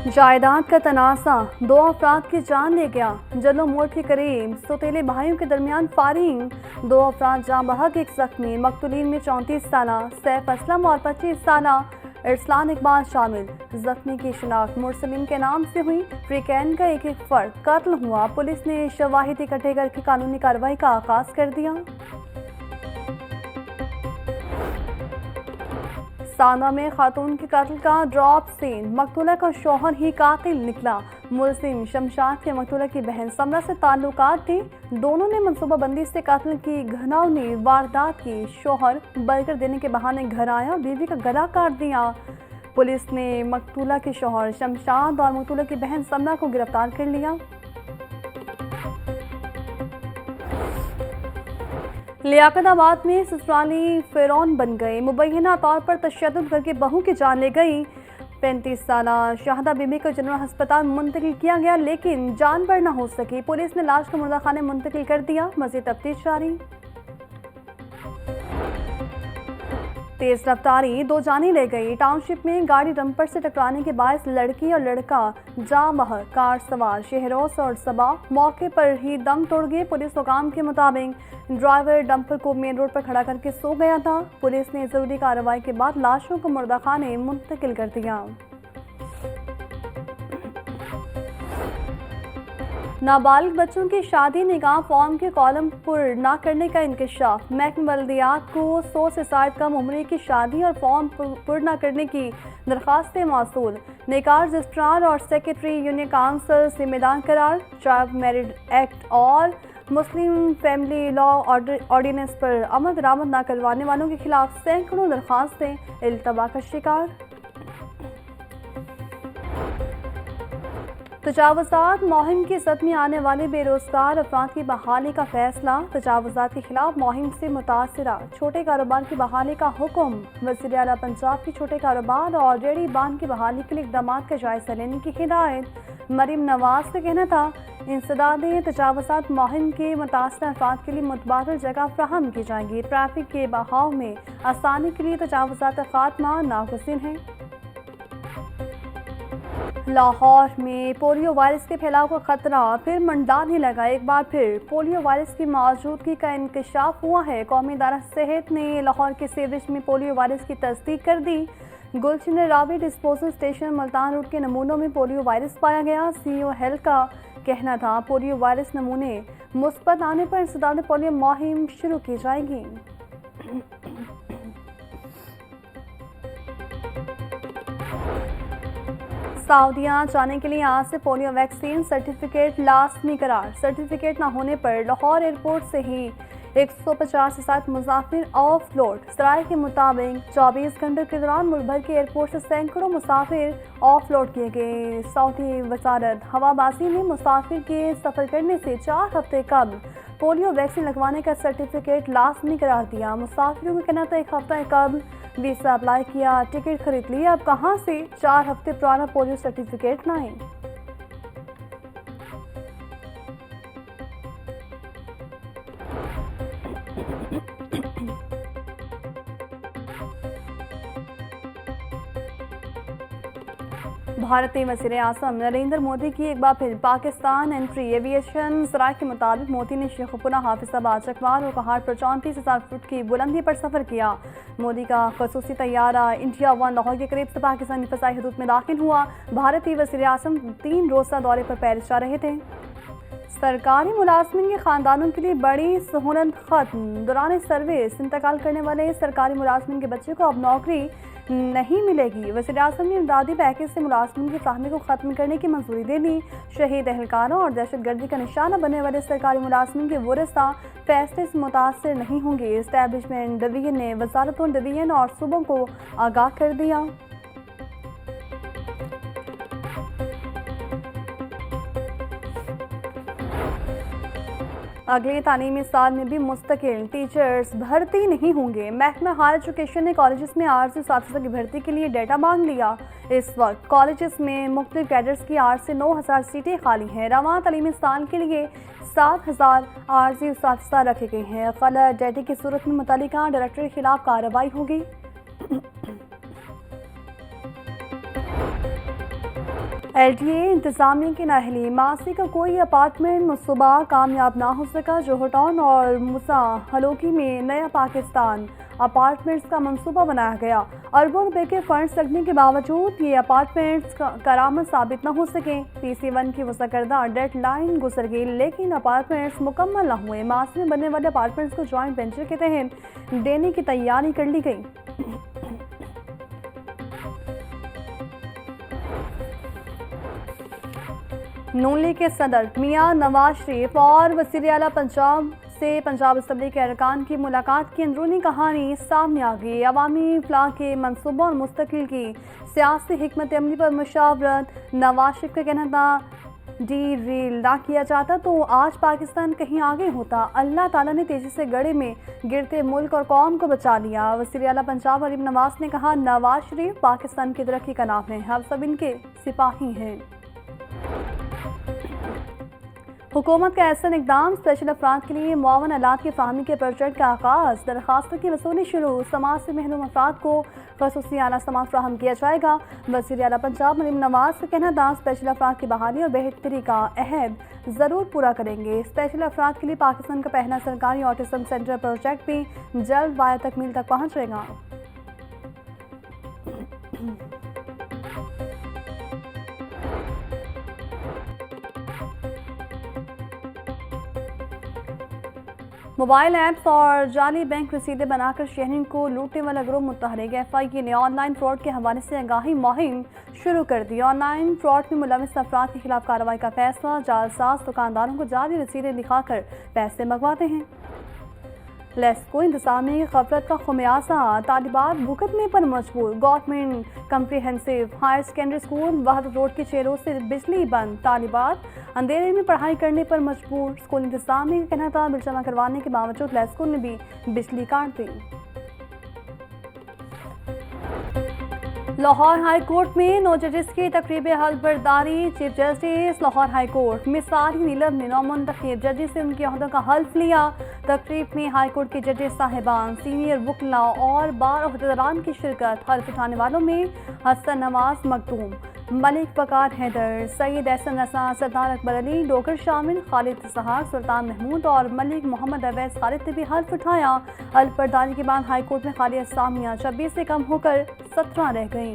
जायदाद का तनाज़ा 2 अफराद की जान ले गया। जलो मोड़ के करीब सौतेले भाइयों के दरमियान फायरिंग, 2 अफराद जाँ बहक, एक जख्मी। मकतूलीन में 34 साला सैफ असलम और 25 साला इरसलान इकबाल शामिल। जख्मी की शिनाख्त मुरसलीम के नाम से हुई। फ्रीकैन का एक फर्द कत्ल हुआ। पुलिस ने शवाहिद इकट्ठे करके कानूनी कार्रवाई का आगाज कर दिया। साना में खातून के कत्ल का ड्रॉप सीन, मकतूला का शौहर ही कातिल निकला। मुलजिम शमशाद के मकतूला की बहन समरा से ताल्लुकात थे। दोनों ने मनसूबाबंदी से कत्ल की घिनौनी वारदात की। शौहर बर्गर देने के बहाने घर आया, बीवी का गला काट दिया। पुलिस ने मकतूला के शौहर शमशाद और मकतूला की बहन समरा को गिरफ्तार कर लिया। लियाकताबाद में ससुराली फिरौन बन गए, मुबैना तौर पर तशद्दुद करके बहू की जान ले गई। 35 साला शाहदा बीबी को जनरल अस्पताल मुंतकिल किया गया, लेकिन जान पर न हो सकी। पुलिस ने लाश को मुर्दा खाने मुंतकिल कर दिया। मज़ीद तफ्तीश जारी। तेज रफ्तारी 2 जानें ले गई। टाउनशिप में गाड़ी डंपर से टकराने के बायस लड़की और लड़का जाँ बहक। कार सवार शहरोस और सबा मौके पर ही दम तोड़ गए। पुलिस हुकाम के मुताबिक ड्राइवर डंपर को मेन रोड पर खड़ा करके सो गया था। पुलिस ने जरूरी कार्रवाई के बाद लाशों को मुर्दा खाने मुंतकिल कर दिया। नाबालिग बच्चों की शादी निकाह फॉर्म के कॉलम पुर न करने का इंकशाफ। महकमा बल्दियात को 100 से शायद कम उम्र की शादी और फॉर्म पुर न करने की दरख्वास्तें मौसूल। निकाह रजिस्ट्रार और सेक्रेटरी यूनियन काउंसिल जिम्मेदार करार। चाइल्ड मैरिज एक्ट और मुस्लिम फैमिली लॉ ऑर्डिनेंस पर अमल दरामद न करवाने वालों के खिलाफ सैकड़ों दरख्वास्तें इल्तबा का शिकार। तजावुज़ात मुहिम की सद में आने वाले बेरोजगार अफराद की बहाली का फैसला। तजावुज़ात के खिलाफ मुहिम से मुतासिरा छोटे कारोबार की बहाली का हुक्म। वज़ीर आला पंजाब की छोटे कारोबार और रेहड़ी बांध की बहाली के लिए इक़दाम का जायजा लेने की हिदायत। मरीम नवाज का कहना था, इंसदादे तजावुज़ात मुहिम के मुतासिरा अफराद के लिए मुतबादल जगह फ्राहम की जाएगी। ट्रैफिक के बहाव में आसानी के लिए तजावुज़ात का खात्मा नागुज़िर है। लाहौर में पोलियो वायरस के फैलाव का खतरा फिर मंडराने लगा। एक बार फिर पोलियो वायरस की मौजूदगी का इंकशाफ हुआ है। कौमी इदारा सेहत ने लाहौर के सीवरेज में पोलियो वायरस की तस्दीक कर दी। Gulshan Ravi disposal station Multan road के नमूनों में पोलियो वायरस पाया गया। CEO हेल्थ का कहना था, पोलियो वायरस नमूने मुस्बत आने पर इंसदाद पोलियो मुहिम शुरू की जाएगी। सऊदीया जाने के लिए आज से पोलियो वैक्सीन सर्टिफिकेट लाजमी करार। सर्टिफिकेट न होने पर लाहौर एयरपोर्ट से ही 150 से 7 मुसाफिर ऑफ लोड। सराय के मुताबिक 24 घंटे के दौरान मुल्क भर के एयरपोर्ट से सैकड़ों मुसाफिर ऑफ लोड किए गए। सऊदी वजारत हवाबाजी ने मुसाफिर के सफ़र करने से 4 हफ्ते कबल पोलियो वैक्सीन लगवाने का सर्टिफिकेट लाजमी करार दिया। मुसाफिरों को कहना था, 1 हफ्ता कबल वीज़ा अप्लाई किया, टिकट खरीद लिया, अब कहाँ से 4 हफ्ते पुराना पोलियो सर्टिफिकेट लाएं। भारतीय वज़ीर आज़म नरेंद्र मोदी की एक बार फिर पाकिस्तान एंट्री। एविएशन ज़राए के मुताबिक मोदी ने शेखुपुरा, हाफिज़ाबाद, चकवाल और पहाड़ पर 34,000 फुट की बुलंदी पर सफ़र किया। मोदी का खसूसी तैयारा इंडिया 1 लाहौर के करीब से पाकिस्तानी फ़ज़ाई हदूद में दाखिल हुआ। भारतीय वज़ीर आज़म 3 रोज़ा दौरे पर पेरिस जा रहे थे। सरकारी मुलाजमिन के ख़ानदानों के लिए बड़ी सहूलत खत्म। दौरान सर्विस इंतकाल करने वाले सरकारी मुलाजमिन के बच्चे को अब नौकरी नहीं मिलेगी। वज़ीर आज़म ने इमदादी पैकेज से मुलाजमिन की फ्राहमी को ख़त्म करने की मंजूरी दे दी। शहीद एहलकारों और दहशतगर्दी का निशाना बनने वाले सरकारी मुलाजमिन के वरिसा फैसले से मुतासर नहीं होंगे। इस्टेब्लिशमेंट डिवीजन ने वजारतों, डिवीजन और सूबों को आगाह कर दिया। अगले तालीमी साल में भी मुस्तकिल टीचर्स भर्ती नहीं होंगे। महकमा हायर एजुकेशन ने कॉलेजेस में आर्ट्स असातिज़ा की भर्ती के लिए डेटा मांग लिया। इस वक्त कॉलेजेस में मुख्तलिफ कैडर्स की आर्ट्स से 9,000 सीटें खाली हैं। रवां तालीमी साल के लिए 7,000 आर्जी असातिज़ा रखे गए हैं। गलत डेटा की सूरत में मुतल्लिका डायरेक्टर के खिलाफ कार्रवाई होगी। LTA इंतजामिया की नाअहली, मासी का कोई अपार्टमेंट मुस्तबा कामयाब ना हो सका। जोहर टाउन और मुसा हलोकी में नया पाकिस्तान अपार्टमेंट्स का मंसूबा बनाया गया। अरबों रुपए के फंड्स लगने के बावजूद ये अपार्टमेंट्स करामत साबित न हो सके। PC1 की वसा करदा डेडलाइन गुजर गई, लेकिन अपार्टमेंट्स मुकम्मल न हुए। मासी में बनने वाले अपार्टमेंट्स को जॉइंट वेंचर के तहत देने की तैयारी कर ली गई। नून लीग के सदर मियां नवाज शरीफ और वज़ीर आला पंजाब से पंजाब असम्बली के अरकान की मुलाकात की अंदरूनी कहानी सामने आ गई। अवामी फलाह के मनसूबों और मुस्तकिल की सियासी हिकमत अमली पर मुशावरत। नवाज शरीफ का कहना था रील ना किया जाता तो आज पाकिस्तान कहीं आगे होता। अल्लाह ताला ने तेजी से गड़े में गिरते मुल्क और कौम को बचा लिया। वज़ीर आला पंजाब गरीब नवाज ने कहा, नवाज शरीफ पाकिस्तान की तरक्की का नाम है, हम सब इनके सिपाही हैं। हुकूमत का ऐसा इकदाम, स्पेशल अफराद के लिए मुआवन आलात की फराहमी के प्रोजेक्ट का आगाज़। दरखास्तों की वसूली शुरू। समाज से महरूम अफराद को खसूसी आला सामान फराहम किया जाएगा। वज़ीर आला पंजाब मरीम नवाज का कहना था, स्पेशल अफराद की बहाली और बेहतरी का अहद ज़रूर पूरा करेंगे। स्पेशल अफराद के लिए पाकिस्तान का पहला सरकारी ऑटिज़म सेंटर प्रोजेक्ट भी जल्द वाया तकमील तक पहुँचेगा। मोबाइल ऐप्स और जाली बैंक रसीदें बनाकर शहरियों को लूटने वाला गिरोह मुतहरिक। FIA ने ऑनलाइन फ्रॉड के हवाले से आगाही मुहिम शुरू कर दी। ऑनलाइन फ्रॉड में मुलविस अफराद के खिलाफ कार्रवाई का फैसला। जालसाज दुकानदारों को जाली रसीदें दिखाकर पैसे मंगवाते हैं। लेस्को इंतजामी गफलत का खुमियासा, तालिबात भुगतने पर मजबूर। Government comprehensive higher secondary school Wahdat road के चेहरों से बिजली बंद। तालिबात अंधेरे में पढ़ाई करने पर मजबूर। स्कूल इंतजामी का कहना था, बिल जमा करवाने के बावजूद लेस्को ने भी बिजली काट दी। लाहौर हाई कोर्ट में 9 जजेस की तकरीब हल्फबरदारी। Chief justice Lahore high court मिसारी नीलम ने नौमुंतखब जजेस से उनके अहदों का हल्फ लिया। तकरीब में हाई कोर्ट के जजेस साहिबान, सीनियर वकला और बार अहदेदारान की शिरकत। हल्फ उठाने वालों में हसन नवाज मखदूम, मलिक वकार हैदर, सईद एहसन रसा, सरदार अकबर अली डोगर शामिल। खालिद सहार, सुल्तान महमूद और मलिक मोहम्मद अवैस खालिद ने भी हल्फ उठाया। हल्फबरदारी के बाद हाई कोर्ट में खाली असामियाँ 26 से कम होकर 17 रह गईं।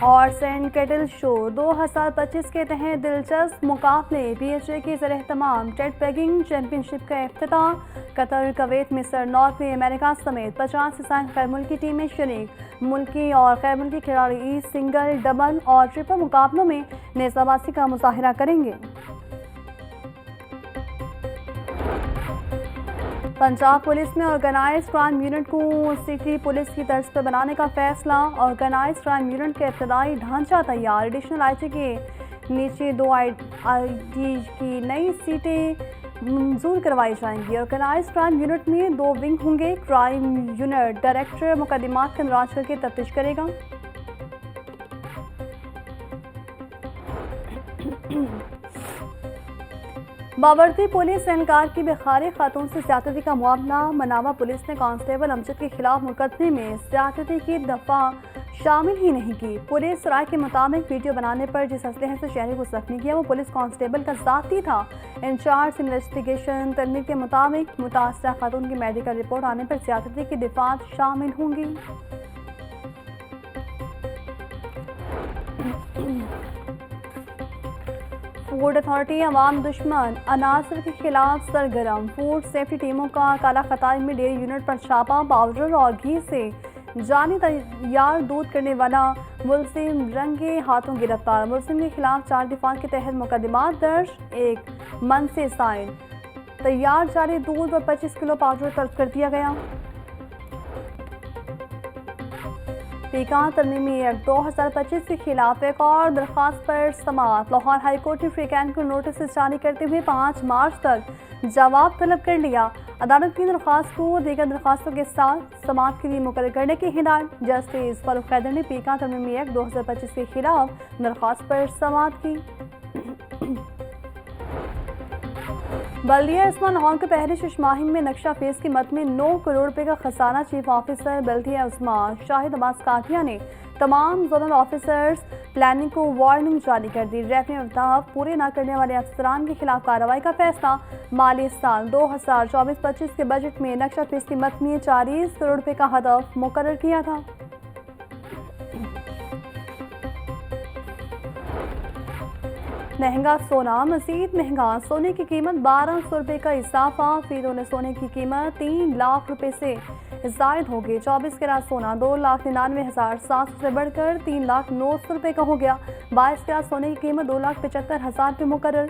और सेंट कैटल शो 2025 के तहत दिलचस्प मुकाबले। PHA के ज़रिए तमाम टेट पैगिंग चैंपियनशिप का इफ्तिताह। कतर, कवैत, मिस्र, नॉर्वे, अमेरिका समेत 50 से ज्यादा गैर मुल्की टीमें शरीक। मुल्की और गैर मुल्की खिलाड़ी सिंगल, डबल और ट्रिपल मुकाबलों में नेज़ाबाजी का मुजाहिरा करेंगे। पंजाब पुलिस में ऑर्गेनाइज्ड क्राइम यूनिट को सिटी पुलिस की तर्ज पर बनाने का फैसला। ऑर्गेनाइज्ड क्राइम यूनिट का इब्तदाई ढांचा तैयार। एडिशनल IG के नीचे 2 ID की नई सीटें मंजूर करवाई जाएंगी। ऑर्गेनाइज्ड क्राइम यूनिट में 2 विंग होंगे। क्राइम यूनिट डायरेक्टर मुकदमात का इंदराज करके तफ्तीश करेगा। बाबरती पुलिस एहलकार की बेखारी खातून से ज्यादती का मामला। मनावा पुलिस ने कांस्टेबल अमजद के खिलाफ मुकदमे में ज्यादती की दफा शामिल ही नहीं की। पुलिस राय के मुताबिक वीडियो बनाने पर जिस असलहे से शहरी को जख्मी किया वो पुलिस कांस्टेबल का जाती था। इंचार्ज इन्वेस्टिगेशन तनवीर के मुताबिक मुतासरा खातून की मेडिकल रिपोर्ट आने पर ज्यादती की दिफात शामिल होंगी। फूड अथॉरिटी अवाम दुश्मन अनासर के खिलाफ सरगर्म। फूड सेफ्टी टीमों का काला खताई में डेयरी यूनिट पर छापा। पाउडर और घी से जानी तैयार दूध करने वाला मुलजिम रंगे हाथों गिरफ्तार। मुलजिम के खिलाफ 4 दफात के तहत मुकदमात दर्ज। 1 मन से साइल तैयार जाली दूध और 25 किलो पाउडर तलब कर दिया गया। पीका तरमीमी एक्ट 2025 के खिलाफ एक और दरख्वास्त पर समाअत। लाहौर हाई कोर्ट ने फ्रीकैन को नोटिस जारी करते हुए 5 मार्च तक जवाब तलब कर लिया। अदालत की दरख्वास्त को दीगर दरख्वास्तों के साथ समाअत के लिए मुकर्रर करने की हिदायत। जस्टिस फारूक हैदर ने पीका तरमीमी एक्ट 2025 के खिलाफ दरख्वास्त पर समाअत की। बल्दिया उस्मान हॉल के पहले शशमाहिम में नक्शा फेज की मद में 9 करोड़ रुपए का खसाना। चीफ ऑफिसर बल्दिया उस्मान शाहिद अब्बास काठिया ने तमाम जोनल ऑफिसर्स प्लानिंग को वार्निंग जारी कर दी। रेवन्यू अहदाफ पूरे न करने वाले अफसरान के खिलाफ कार्रवाई का फैसला। माली साल 2024-25 के बजट में नक्शा फेज की मद में 40 करोड़ रुपए का हदफ मुकर्रर किया था। महंगा सोना मजीद महंगा। सोने की कीमत 1200 रुपये का इजाफा। फी तोले सोने की कीमत 3 लाख रुपए से जायद हो गई। 24 कैरेट सोना 2,99,700 से बढ़कर 3,09,000 रुपये का हो गया। 22 कैरेट सोने की कीमत 2,75,000 रुपये मुकर्रर।